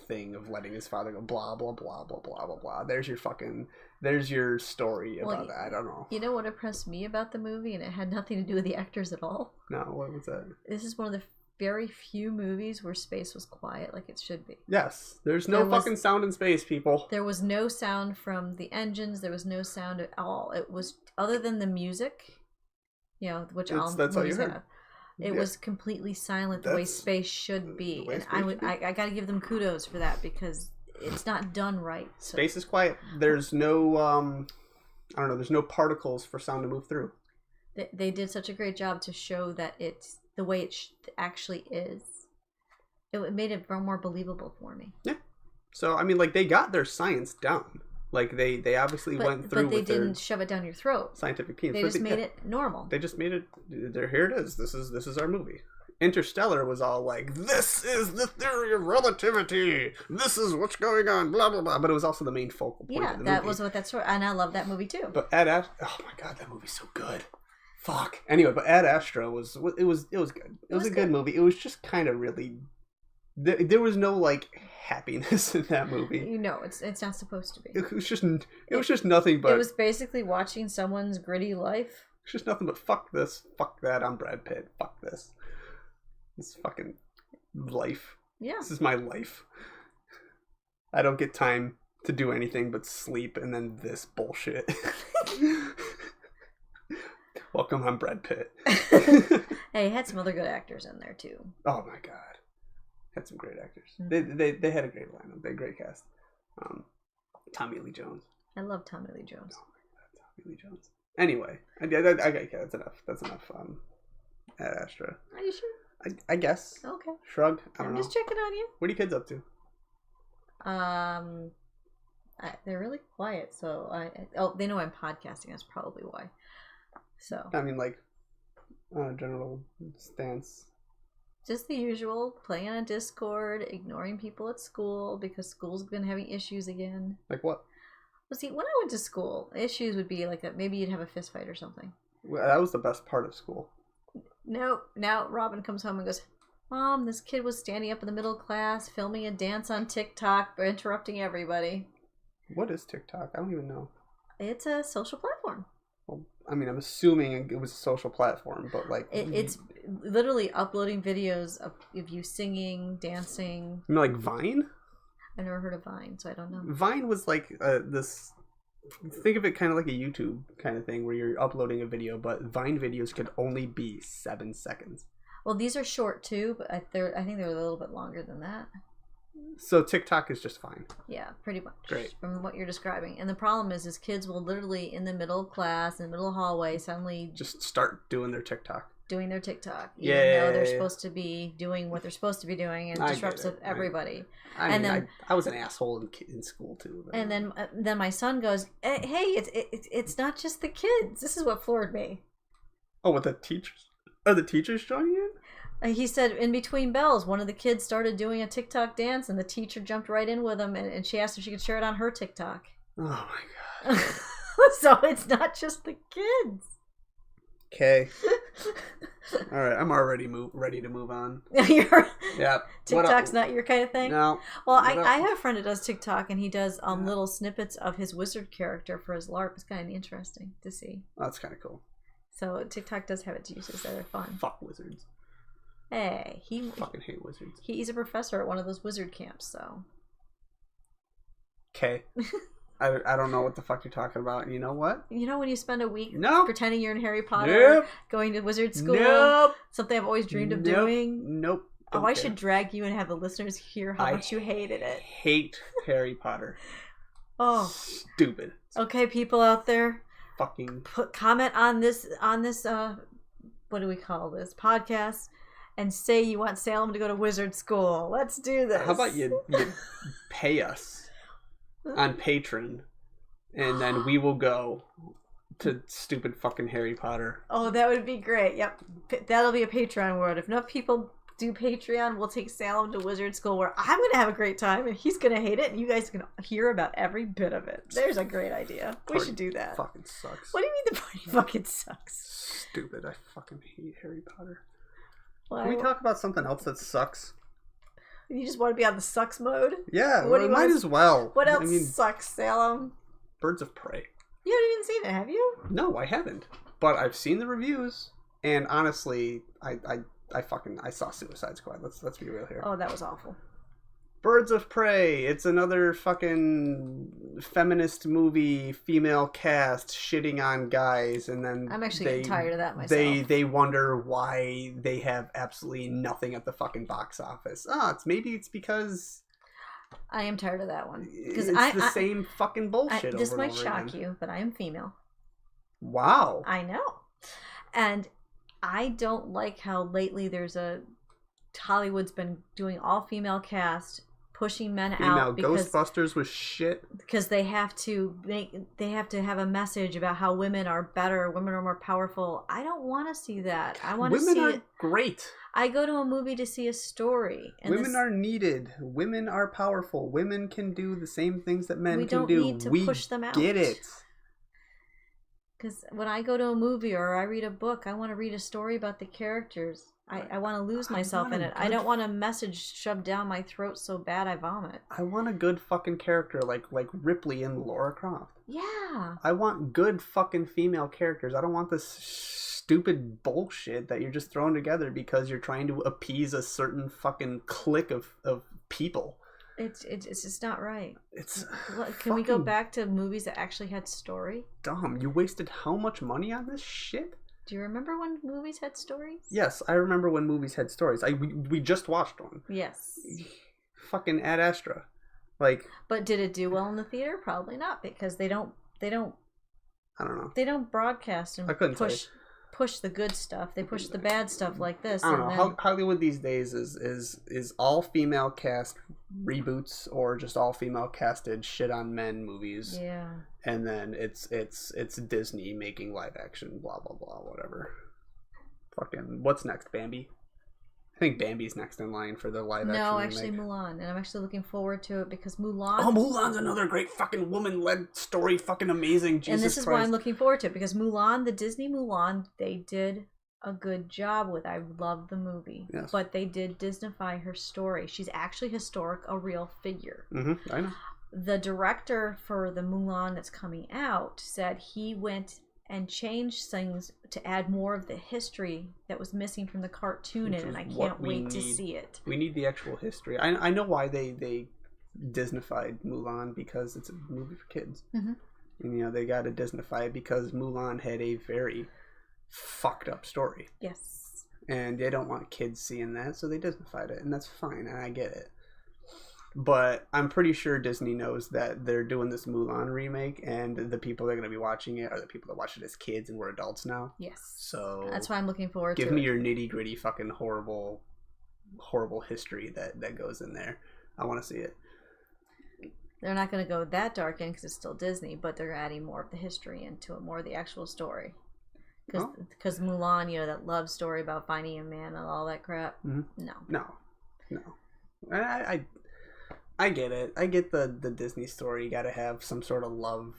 thing of letting his father go. Blah blah blah blah blah blah blah. There's your story about that. I don't know. You know what impressed me about the movie, and it had nothing to do with the actors at all? No, what was that? This is one of the very few movies where space was quiet like it should be. Yes, there's no fucking sound in space, people. There was no sound from the engines. There was no sound at all. It was, other than the music, you know, which that's all you heard. have. It was completely silent, the way space should be. And I got to give them kudos for that, because it's not done right. So. Space is quiet. There's no I don't know. There's no particles for sound to move through. They did such a great job to show that it's the way it actually is. It made it more believable for me. Yeah. So I mean, like, they got their science down. Like they obviously went through. But they didn't shove it down your throat. Scientific teams. They just made it normal. They just made it. Here it is. This is our movie. Interstellar was all like, this is the theory of relativity. This is what's going on. Blah blah blah. But it was also the main focal point. Yeah, of the that movie. was what that's for, and I love that movie too. But oh my god, that movie's so good. Fuck. Anyway, but Ad Astra was good. It was a good movie. It was just kind of really. There was no like happiness in that movie. You know, it's not supposed to be. It was just nothing but. It was basically watching someone's gritty life. It's just nothing but fuck this, fuck that. I'm Brad Pitt. Fuck this. This fucking life. Yeah. This is my life. I don't get time to do anything but sleep and then this bullshit. Welcome, I'm Brad Pitt. Hey, had some other good actors in there too. Oh my god, had some great actors. Mm-hmm. They had a great lineup. They had a great cast. Tommy Lee Jones. I love Tommy Lee Jones. Oh my god, Tommy Lee Jones. Anyway, okay, that's enough. That's enough. Ad Astra. Are you sure? I guess. Okay. Shrugged. I don't I'm know. just checking on you. What are you kids up to? They're really quiet, so they know I'm podcasting. That's probably why. So I mean, like, general stance. just the usual, playing on Discord, ignoring people at school because school's been having issues again. Like what? Well, see, when I went to school, issues would be like that. Maybe you'd have a fist fight or something. Well, that was the best part of school. No, now Robin comes home and goes, Mom, this kid was standing up in the middle class, filming a dance on TikTok, interrupting everybody. What is TikTok? I don't even know. It's a social platform. Well, I mean, I'm assuming it was a social platform, but like... It's literally uploading videos of you singing, dancing. You know, like Vine? I've never heard of Vine, so I don't know. Vine was like this... Think of it kind of like a YouTube kind of thing where you're uploading a video, but Vine videos could only be 7 seconds. Well, these are short too, but I think they're a little bit longer than that. So TikTok is just fine. Yeah, pretty much. Great. From what you're describing. And the problem is kids will literally, in the middle of class, in the middle hallway, suddenly... just start doing their TikTok. Doing their TikTok. Yeah. Even though they're supposed to be doing what they're supposed to be doing, and disrupts everybody. I mean, I was an asshole in school too. But... And then my son goes, hey, it's not just the kids. This is what floored me. Oh, what, the teachers? Are the teachers joining in? He said in between bells, one of the kids started doing a TikTok dance, and the teacher jumped right in with him, and she asked if she could share it on her TikTok. Oh my god! So it's not just the kids. Okay. All right, I'm already ready to move on. Yeah. TikTok's not your kind of thing. No. Well, I have a friend who does TikTok, and he does little snippets of his wizard character for his LARP. It's kind of interesting to see. Oh, that's kind of cool. So TikTok does have its uses that are fun. Fuck wizards. Hey, I fucking hate wizards. He's a professor at one of those wizard camps, so. Okay. I don't know what the fuck you're talking about. And you know what? You know when you spend a week pretending you're in Harry Potter, going to wizard school, something I've always dreamed of doing? Nope. I should drag you and have the listeners hear how much you hated it. Hate Harry Potter. Oh. Stupid. Okay, people out there. Fucking. Comment on this, what do we call this, podcast, and say you want Salem to go to wizard school. Let's do this. How about you pay us on Patreon, and then we will go to stupid fucking Harry Potter. Oh, that would be great. Yep. That'll be a Patreon word. If enough people do Patreon, we'll take Salem to wizard school where I'm going to have a great time and he's going to hate it and you guys can hear about every bit of it. There's a great idea. We should do that. Fucking sucks. What do you mean the party fucking sucks? Stupid. I fucking hate Harry Potter. Well, can we talk about something else that sucks? You just want to be on the sucks mode? Yeah, might as well. What else sucks, Salem? Birds of Prey. You haven't even seen it, have you? No, I haven't. But I've seen the reviews, and honestly, I saw Suicide Squad. Let's be real here. Oh, that was awful. Birds of Prey. It's another fucking feminist movie, female cast shitting on guys, and then I'm actually getting tired of that myself. They wonder why they have absolutely nothing at the fucking box office. It's because I am tired of that one because it's the same fucking bullshit. This might shock you, but I am female. Wow. I know, and I don't like how lately Hollywood's been doing all female cast, pushing men out because Ghostbusters was shit because they have to have a message about how women are better, women are more powerful. I don't want to see that. I want to see women are great. I go to a movie to see a story. And women are needed. Women are powerful. Women can do the same things that men can do. We don't need to push them out. Get it. Because when I go to a movie or I read a book, I want to read a story about the characters. I want to lose myself in it. I don't want a message shoved down my throat so bad I vomit. I want a good fucking character like Ripley and Laura Croft. Yeah. I want good fucking female characters. I don't want this stupid bullshit that you're just throwing together because you're trying to appease a certain fucking clique of people. It's just not right. It's Can we go back to movies that actually had story? dumb. You wasted how much money on this shit? Do you remember when movies had stories? Yes, I remember when movies had stories. We just watched one. Yes. Fucking Ad Astra. Like, but did it do well in the theater? Probably not, because they don't I don't know. They don't broadcast and push the good stuff. They push the bad stuff like this. I don't know. Hollywood these days is all female cast reboots or just all female casted shit on men movies. Yeah. And then it's Disney making live action blah blah blah whatever. Fucking what's next, Bambi? I think Bambi's next in line for the live action. No, actually Mulan, and I'm actually looking forward to it because Mulan. Oh, Mulan's another great fucking woman-led story, fucking amazing. Jesus and this is Christ. why I'm looking forward to it, because Mulan, the Disney Mulan, they did a good job with. I love the movie, yes. But they did Disneyfy her story. She's actually historic, a real figure. Mm-hmm, I know. The director for the Mulan that's coming out said he went and changed things to add more of the history that was missing from the cartoon in it, and I can't wait to see it. We need the actual history. I know why they Disneyfied Mulan, because it's a movie for kids. Mm-hmm. And, you know, they got to Disneyfy it because Mulan had a very fucked up story. Yes. And they don't want kids seeing that, so they Disneyfied it, and that's fine, and I get it. But I'm pretty sure Disney knows that they're doing this Mulan remake, and the people that are going to be watching it are the people that watched it as kids and we're adults now. Yes. So that's why I'm looking forward to it. Give me your nitty gritty fucking horrible history that goes in there. I want to see it. They're not going to go that dark in because it's still Disney, but they're adding more of the history into it, more of the actual story. Because Mulan, you know, that love story about finding a man and all that crap. Mm-hmm. No. I get it. I get the Disney story. You got to have some sort of love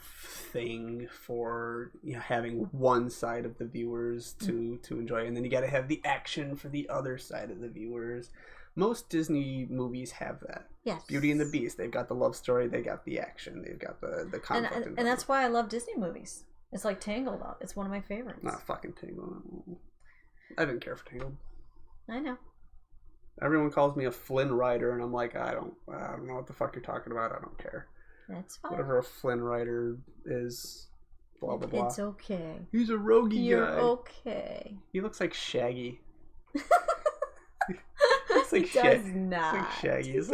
thing for, you know, having one side of the viewers to enjoy, and then you got to have the action for the other side of the viewers. Most Disney movies have that. Yes. Beauty and the Beast. They've got the love story. They got the action. They've got the conflict. And that's why I love Disney movies. It's like Tangled. It's one of my favorites. Not fucking Tangled. I didn't care for Tangled. I know. Everyone calls me a Flynn Rider, and I'm like, I don't know what the fuck you're talking about. I don't care. That's fine. Whatever a Flynn Rider is, blah blah blah. It's okay. He's a roguey guy. You're okay. He looks like Shaggy. He does not. Looks like Shaggy. It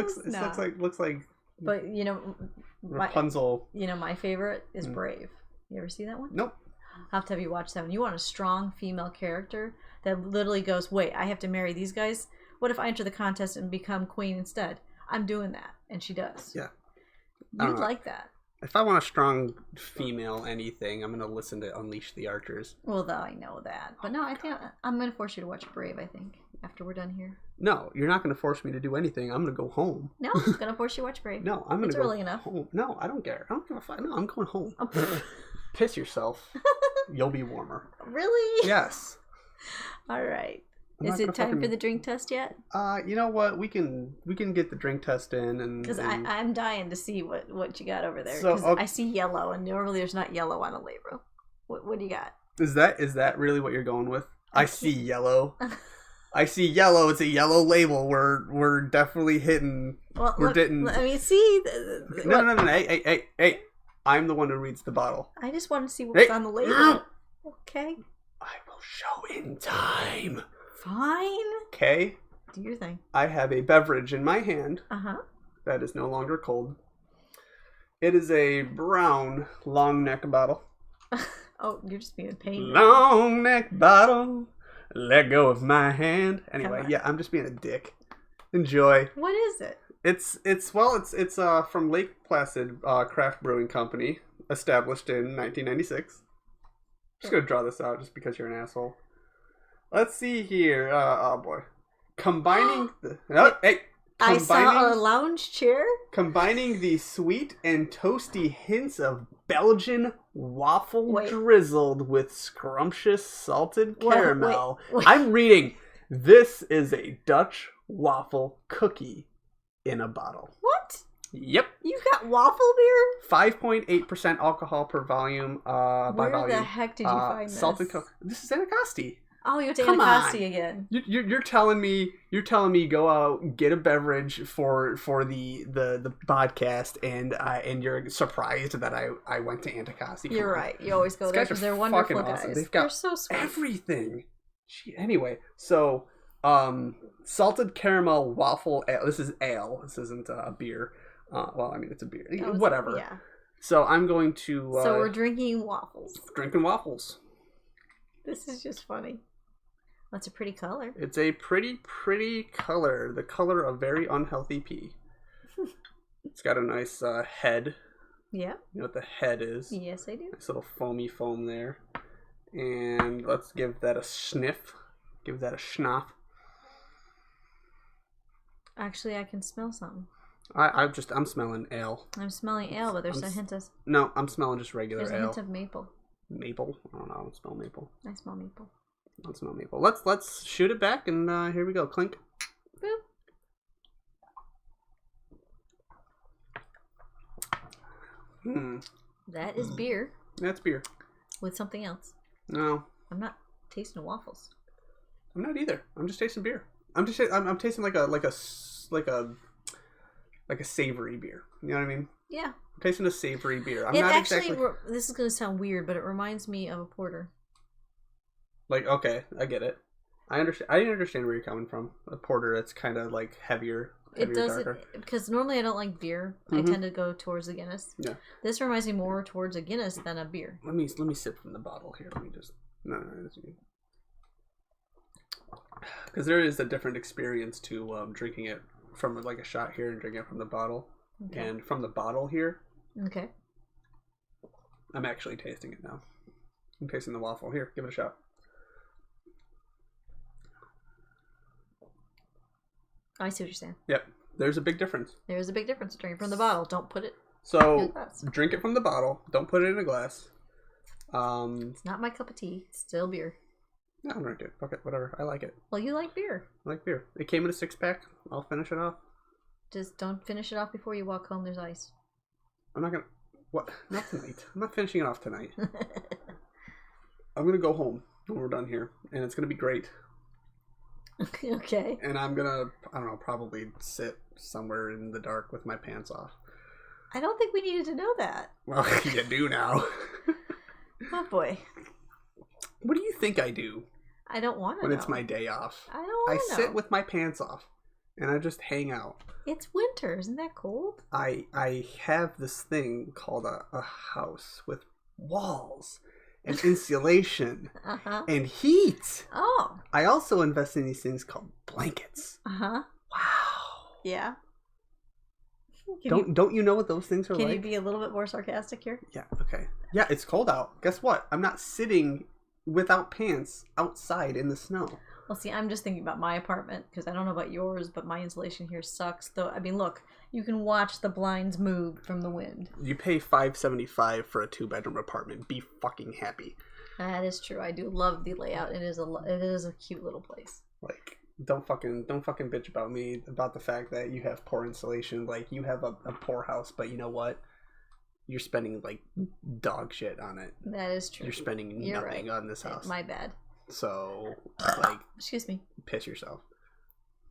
looks like. But you know, Rapunzel. My favorite is Brave. You ever see that one? Nope. I'll have to have you watch that one. You want a strong female character that literally goes, wait, I have to marry these guys? What if I enter the contest and become queen instead? I'm doing that. And she does. Yeah. You'd like that. If I want a strong female anything, I'm going to listen to Unleash the Archers. Well, though I know that. But no, I think I'm going to force you to watch Brave, I think, after we're done here. No, you're not going to force me to do anything. I'm going to go home. No, I'm going to force you to watch Brave. No, I'm going to go early enough. home. No, I don't care. I don't give a fuck. No, I'm going home. Piss yourself. You'll be warmer. Really? Yes. All right. Is it time for the drink test yet? You know what? We can get the drink test in, and because I'm dying to see what you got over there. So, okay. I see yellow, and normally there's not yellow on a label. What do you got? Is that really what you're going with? I see yellow. I see yellow. It's a yellow label. We're definitely hitting. Well, we're hitting. Let me see. No. Hey! I'm the one who reads the bottle. I just want to see what's on the label. Okay. I will show in time. Fine. Okay. Do your thing. I have a beverage in my hand. That is no longer cold. It is a brown long neck bottle. Oh, you're just being a pain. Long neck bottle. Let go of my hand. Anyway, yeah, I'm just being a dick. Enjoy. What is it? It's from Lake Placid Craft Brewing Company, established in 1996. Just gonna draw this out just because you're an asshole. Let's see here. Oh boy, combining I saw a lounge chair. Combining the sweet and toasty hints of Belgian waffle drizzled with scrumptious salted caramel. Wait. I'm reading. This is a Dutch waffle cookie in a bottle. What? Yep. You got waffle beer? 5.8% alcohol per volume. By volume. Where the heck did you find this? Salted cook. This is Anacostia. Oh, you went to Come on. Anacostia again. You're telling me go out, get a beverage for the podcast, and you're surprised that I went to Anacostia. You're right. You always go there because they're wonderful guys. Awesome. They're so sweet. Everything. Anyway, so salted caramel waffle ale. This is ale. This isn't a beer. Well, I mean it's a beer. Whatever. Yeah. So I'm going to. So we're drinking waffles. Drinking waffles. This is just funny. That's a pretty color. It's a pretty color. The color of very unhealthy pee. It's got a nice head. Yeah. You know what the head is? Yes, I do. Nice little foam there. And let's give that a sniff. Give that a schnapp. Actually, I can smell something. I'm smelling ale. I'm smelling ale, but there's a hint of... No, I'm smelling just regular ale. There's a hint of maple. Maple? I don't know. I don't smell maple. I smell maple. I don't smell maple. Let's shoot it back, and here we go. Clink. Boop. That is beer. That's beer. With something else. No. I'm not tasting waffles. I'm not either. I'm just tasting beer. I'm tasting like a savory beer. You know what I mean? Yeah. I'm tasting a savory beer. This is going to sound weird, but it reminds me of a porter. Like, okay, I get it. I understand. I understand where you're coming from. A porter, it's kind of like heavier. It does it because normally I don't like beer. I tend to go towards the Guinness. Yeah. This reminds me more towards a Guinness than a beer. Let me sip from the bottle here. Let me just because there is a different experience to drinking it from like a shot here and drinking it from the bottle. Okay. And from the bottle here. Okay. I'm actually tasting it now. I'm tasting the waffle. Here, give it a shot. I see what you're saying. Yep. There's a big difference. There's a big difference. Drink it from the bottle. Don't put it in a glass. Drink it from the bottle. Don't put it in a glass. It's not my cup of tea. It's still beer. No, I'll drink it. Okay, whatever. I like it. Well, you like beer. I like beer. It came in a 6-pack. I'll finish it off. Just don't finish it off before you walk home. There's ice. I'm not going to... What? Not tonight. I'm not finishing it off tonight. I'm going to go home when we're done here. And it's going to be great. Okay. And I'm going to, I don't know, probably sit somewhere in the dark with my pants off. I don't think we needed to know that. Well, you do now. Oh, boy. What do you think I do? I don't want to know. When it's my day off. I don't want to know. I sit with my pants off. And I just hang out. It's winter. Isn't that cold? I have this thing called a house with walls and insulation and heat. Oh. I also invest in these things called blankets. Uh-huh. Wow. Yeah. Don't you know what those things are like? Can you be a little bit more sarcastic here? Yeah, okay. Yeah, it's cold out. Guess what? I'm not sitting without pants outside in the snow. Well, see, I'm just thinking about my apartment because I don't know about yours, but my insulation here sucks. Though, I mean, look, you can watch the blinds move from the wind. You pay $575 for a 2-bedroom apartment. Be fucking happy. That is true. I do love the layout. It is a cute little place. Like, don't fucking bitch about me about the fact that you have poor insulation. Like, you have a poor house, but you know what? You're spending like dog shit on it. That is true. You're spending nothing on this house. My bad. So, like, excuse me. Piss yourself.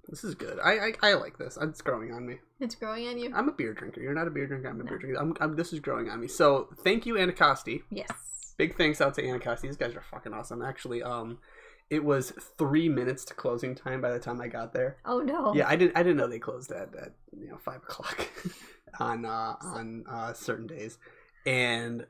This is good. I like this. It's growing on me. It's growing on you? I'm a beer drinker. You're not a beer drinker. I'm a beer drinker. This is growing on me. So, thank you, Anacostia. Yes. Big thanks out to Anacostia. These guys are fucking awesome. Actually, it was 3 minutes to closing time by the time I got there. Oh no. Yeah, I didn't know they closed at 5:00 on certain days, and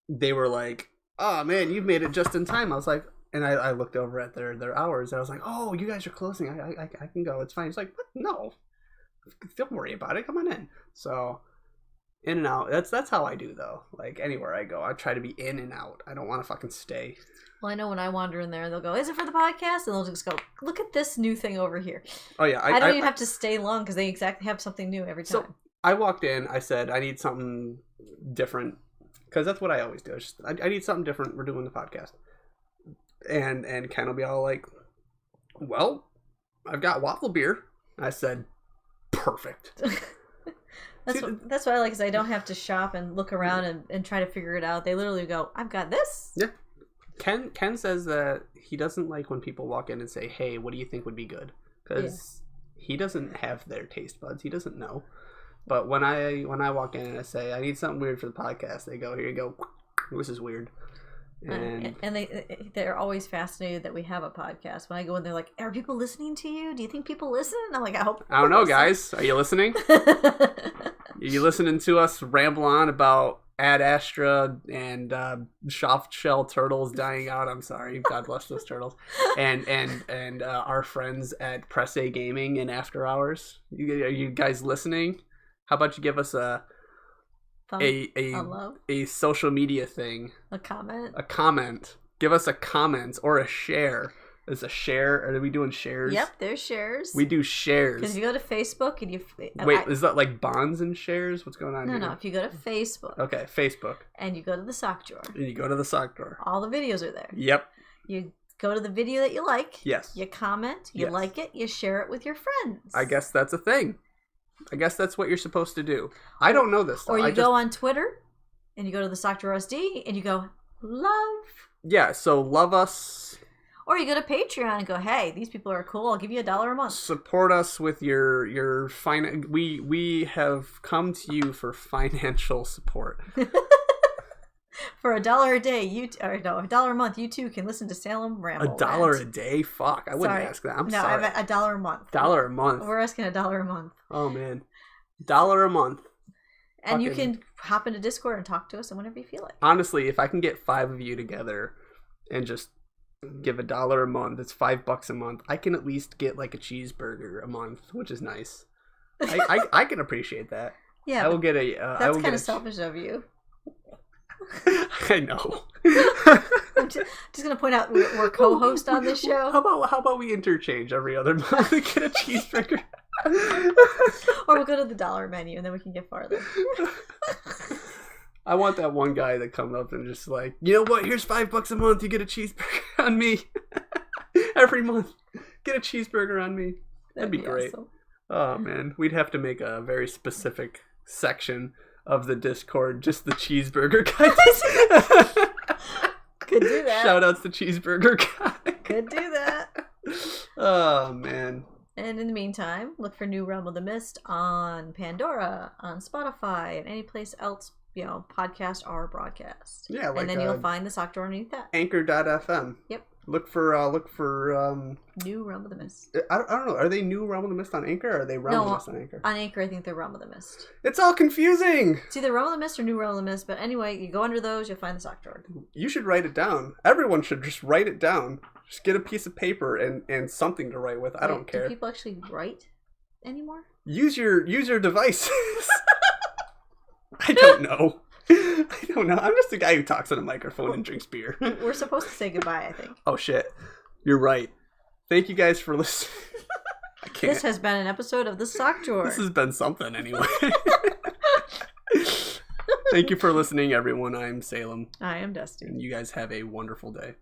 they were like, "Oh man, you've made it just in time." I was like, and I looked over at their hours, and I was like, "Oh, you guys are closing. I can go. It's fine." He's like, "What? No, don't worry about it. Come on in." So, in and out. That's how I do though. Like anywhere I go, I try to be in and out. I don't want to fucking stay. Well, I know when I wander in there, they'll go, "Is it for the podcast?" And they'll just go, "Look at this new thing over here." Oh yeah, I don't even have to stay long because they exactly have something new every time. So I walked in. I said, "I need something different," because that's what I always do. I need something different. We're doing the podcast, and Ken will be all like, "Well, I've got waffle beer." I said, "Perfect." That's what I like, is I don't have to shop and look around and try to figure it out. They literally go, "I've got this." Yeah. Ken says that he doesn't like when people walk in and say, "Hey, what do you think would be good?" Because he doesn't have their taste buds. He doesn't know. But when I walk in and I say, "I need something weird for the podcast," they go, "Here you go. This is weird." And they're always fascinated that we have a podcast. When I go in, they're like, "Are people listening to you? Do you think people listen?" And I'm like, "I hope." I don't know, guys. Are you listening? Are you listening to us ramble on about Ad Astra and soft shell turtles dying out? I'm sorry, God bless those turtles. And our friends at Press A Gaming and After Hours. Are you guys listening? How about you give us a social media thing? A comment. A comment. Give us a comment or a share. Is a share? Are we doing shares? Yep, there's shares. We do shares. Because you go to Facebook and you... Wait, is that like bonds and shares? What's going on here? No, if you go to Facebook. Okay, Facebook. And you go to the sock drawer. And you go to the sock drawer. All the videos are there. Yep. You go to the video that you like. Yes. You comment. You like it. You share it with your friends. I guess that's a thing. I guess that's what you're supposed to do. I don't know this. Or you go on Twitter and you go to the sock drawer SD and you go, love. Yeah, so love us. Or you go to Patreon and go, hey, these people are cool. I'll give you $1 a month. Support us with your we have come to you for financial support. For $1 a day, $1 a month, you too can listen to Salem ramble. $1 a day? Fuck, I wouldn't ask that. I'm sorry. No, I $1 a month. $1 a month. We're asking $1 a month. Oh man, $1 a month. And you can hop into Discord and talk to us whenever you feel like. Honestly, if I can get 5 of you together and just give $1 a month, it's $5 a month. I can at least get like a cheeseburger a month, which is nice. I can appreciate that. Yeah, I will get a. That's kind of selfish of you. I know. I'm just gonna point out we're co-host on this show. How about we interchange every other month and get a cheeseburger? Or we'll go to the dollar menu and then we can get farther. I want that one guy that comes up and just like, you know what? Here's $5 a month. You get a cheeseburger on me every month. Get a cheeseburger on me. That'd be great. Awesome. Oh man, we'd have to make a very specific section of the Discord, just the cheeseburger guys. Could do that. Shout outs to cheeseburger guy. Could do that. Oh man. And in the meantime, look for New Realm of the Mist on Pandora, on Spotify, and any place else, podcast or broadcast. Yeah, like, and then you'll find the sock drawer underneath that. Anchor.fm. Yep. Look for New Realm of the Mist. I don't know. Are they New Realm of the Mist on Anchor, or are they Realm of the Mist on Anchor? On Anchor, I think they're Realm of the Mist. It's all confusing. It's either Realm of the Mist or New Realm of the Mist, but anyway, you go under those, you'll find the sock drawer. You should write it down. Everyone should just write it down. Just get a piece of paper and something to write with. I don't care. Do people actually write anymore? Use your devices. I don't know. I don't know. I'm just a guy who talks on a microphone and drinks beer. We're supposed to say goodbye, I think. Oh, shit. You're right. Thank you guys for listening. I can't. This has been an episode of The Sock Drawer. This has been something anyway. Thank you for listening, everyone. I'm Salem. I am Dusty. And you guys have a wonderful day.